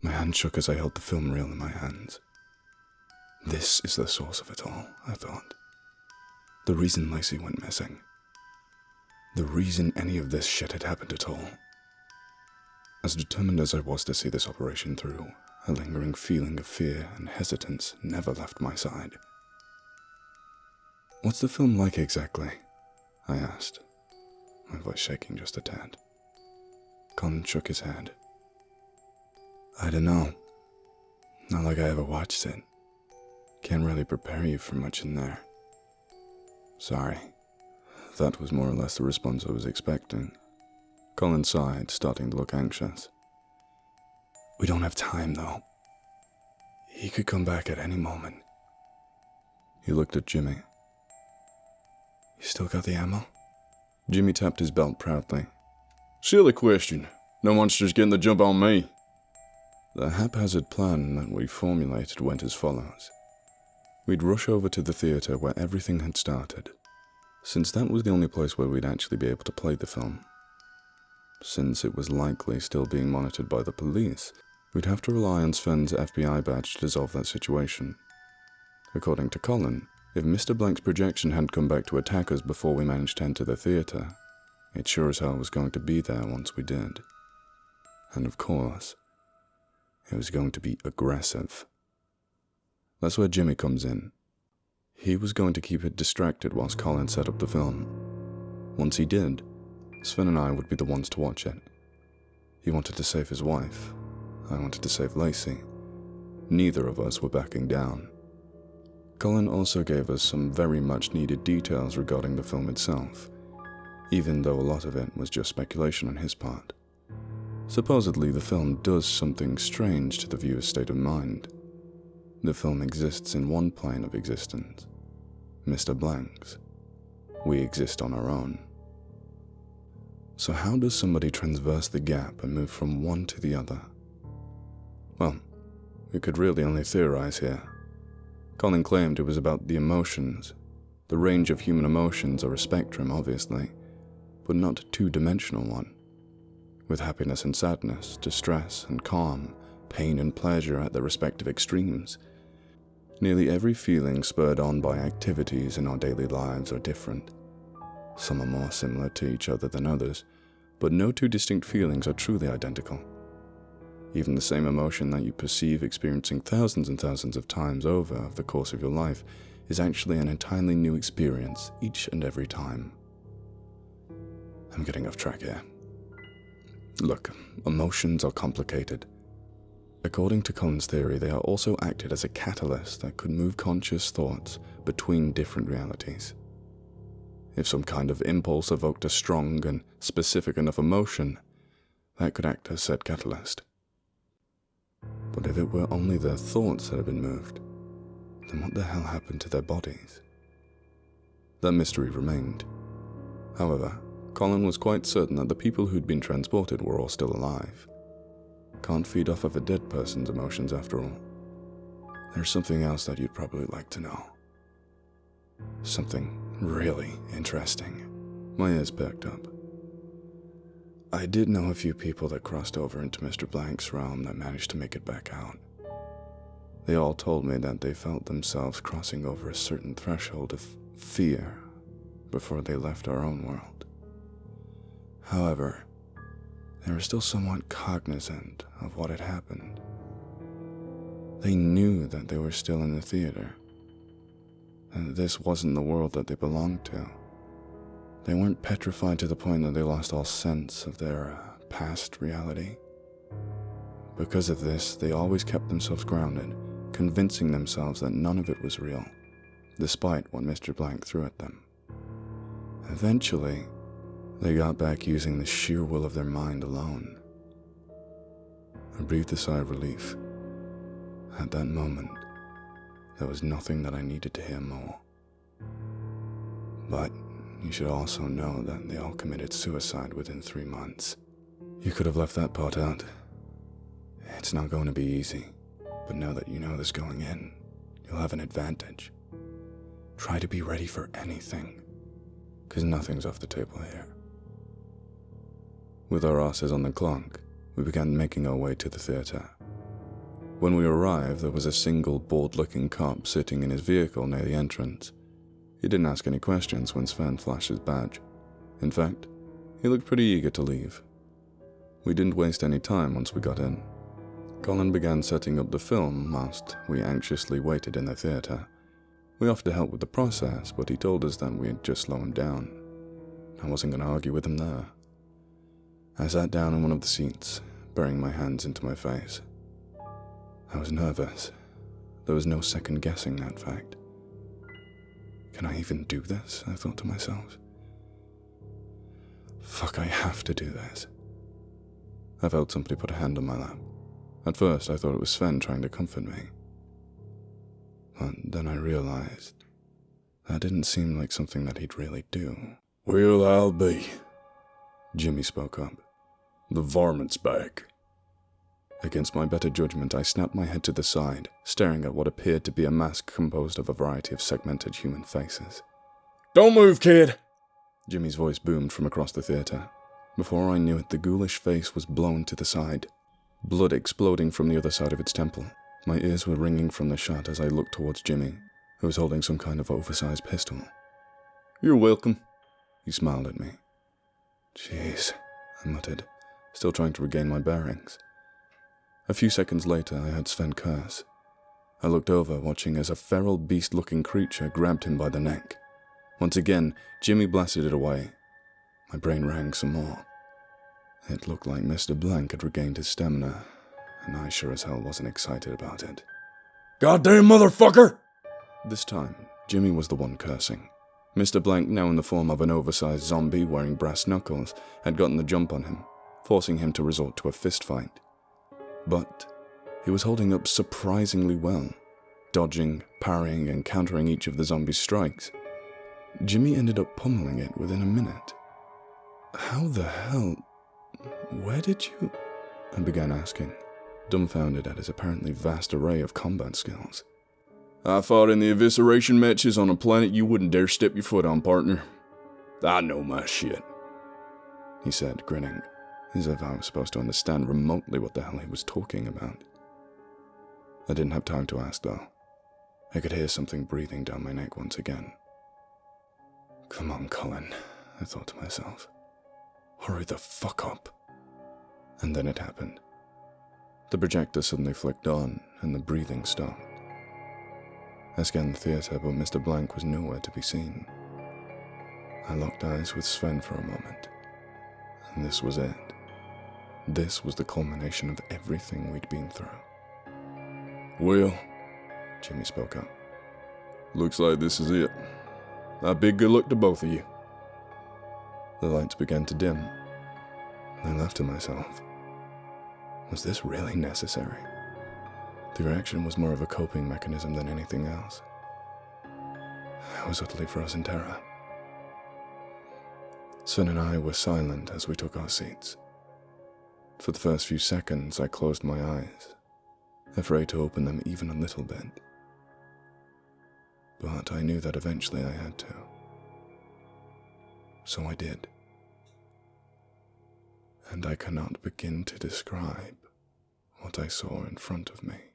My hand shook as I held the film reel in my hands. This is the source of it all, I thought. The reason Lacey went missing. The reason any of this shit had happened at all. As determined as I was to see this operation through, a lingering feeling of fear and hesitance never left my side. "What's the film like exactly?" I asked, my voice shaking just a tad. Colin shook his head. "I don't know. Not like I ever watched it. Can't really prepare you for much in there." "Sorry." That was more or less the response I was expecting. Colin sighed, starting to look anxious. "We don't have time, though. He could come back at any moment." He looked at Jimmy. "You still got the ammo?" Jimmy tapped his belt proudly. "Silly question. No monster's getting the jump on me." The haphazard plan that we formulated went as follows. We'd rush over to the theater where everything had started, since that was the only place where we'd actually be able to play the film. Since it was likely still being monitored by the police, we'd have to rely on Sven's FBI badge to dissolve that situation. According to Colin, if Mr. Blank's projection hadn't come back to attack us before we managed to enter the theater, it sure as hell was going to be there once we did. And of course, it was going to be aggressive. That's where Jimmy comes in. He was going to keep it distracted whilst Colin set up the film. Once he did, Sven and I would be the ones to watch it. He wanted to save his wife. I wanted to save Lacey. Neither of us were backing down. Colin also gave us some very much needed details regarding the film itself, even though a lot of it was just speculation on his part. Supposedly, the film does something strange to the viewer's state of mind. The film exists in one plane of existence, Mr. Blank's. We exist on our own. So how does somebody transverse the gap and move from one to the other? Well, we could really only theorize here. Colin claimed it was about the emotions. The range of human emotions are a spectrum, obviously, but not a two-dimensional one. With happiness and sadness, distress and calm, pain and pleasure at their respective extremes. Nearly every feeling spurred on by activities in our daily lives are different. Some are more similar to each other than others, but no two distinct feelings are truly identical. Even the same emotion that you perceive experiencing thousands and thousands of times over the course of your life is actually an entirely new experience each and every time. I'm getting off track here. Look, emotions are complicated. According to Colin's theory, they are also acted as a catalyst that could move conscious thoughts between different realities. If some kind of impulse evoked a strong and specific enough emotion, that could act as said catalyst. But if it were only their thoughts that had been moved, then what the hell happened to their bodies? That mystery remained. However, Colin was quite certain that the people who'd been transported were all still alive. Can't feed off of a dead person's emotions after all. There's something else that you'd probably like to know. Something really interesting. My ears perked up. I did know a few people that crossed over into Mr. Blank's realm that managed to make it back out. They all told me that they felt themselves crossing over a certain threshold of fear before they left our own world. However, they were still somewhat cognizant of what had happened. They knew that they were still in the theater, and that this wasn't the world that they belonged to. They weren't petrified to the point that they lost all sense of their past reality. Because of this, they always kept themselves grounded, convincing themselves that none of it was real, despite what Mr. Blank threw at them. Eventually, they got back using the sheer will of their mind alone. I breathed a sigh of relief. At that moment, there was nothing that I needed to hear more. But you should also know that they all committed suicide within 3 months. You could have left that part out. It's not going to be easy, but now that you know this going in, you'll have an advantage. Try to be ready for anything, because nothing's off the table here. With our asses on the clock, we began making our way to the theater. When we arrived, there was a single bored-looking cop sitting in his vehicle near the entrance. He didn't ask any questions when Sven flashed his badge. In fact, he looked pretty eager to leave. We didn't waste any time once we got in. Colin began setting up the film whilst we anxiously waited in the theatre. We offered to help with the process, but he told us that we'd just slow him down. I wasn't going to argue with him there. I sat down in one of the seats, burying my hands into my face. I was nervous. There was no second guessing that fact. Can I even do this? I thought to myself. Fuck, I have to do this. I felt somebody put a hand on my lap. At first, I thought it was Sven trying to comfort me. But then I realized that didn't seem like something that he'd really do. "Well, I'll be," Jimmy spoke up. "The varmint's back." Against my better judgment, I snapped my head to the side, staring at what appeared to be a mask composed of a variety of segmented human faces. "Don't move, kid!" Jimmy's voice boomed from across the theatre. Before I knew it, the ghoulish face was blown to the side, blood exploding from the other side of its temple. My ears were ringing from the shot as I looked towards Jimmy, who was holding some kind of oversized pistol. "You're welcome," he smiled at me. Jeez, I muttered, still trying to regain my bearings. A few seconds later, I heard Sven curse. I looked over, watching as a feral beast-looking creature grabbed him by the neck. Once again, Jimmy blasted it away. My brain rang some more. It looked like Mr. Blank had regained his stamina, and I sure as hell wasn't excited about it. "Goddamn motherfucker!" This time, Jimmy was the one cursing. Mr. Blank, now in the form of an oversized zombie wearing brass knuckles, had gotten the jump on him, forcing him to resort to a fistfight. But he was holding up surprisingly well, dodging, parrying, and countering each of the zombie's strikes. Jimmy ended up pummeling it within a minute. How the hell? Where did you? I began asking, dumbfounded at his apparently vast array of combat skills. "I fought in the evisceration matches on a planet you wouldn't dare step your foot on, partner. I know my shit," he said, grinning, as if I was supposed to understand remotely what the hell he was talking about. I didn't have time to ask, though. I could hear something breathing down my neck once again. Come on, Colin, I thought to myself. Hurry the fuck up. And then it happened. The projector suddenly flicked on, and the breathing stopped. I scanned the theatre, but Mr. Blank was nowhere to be seen. I locked eyes with Sven for a moment, and this was it. This was the culmination of everything we'd been through. "Well," Jimmy spoke up, "looks like this is it. I bid good luck to both of you." The lights began to dim. I laughed to myself. Was this really necessary? The reaction was more of a coping mechanism than anything else. I was utterly frozen terror. Sven and I were silent as we took our seats. For the first few seconds, I closed my eyes, afraid to open them even a little bit. But I knew that eventually I had to. So I did. And I cannot begin to describe what I saw in front of me.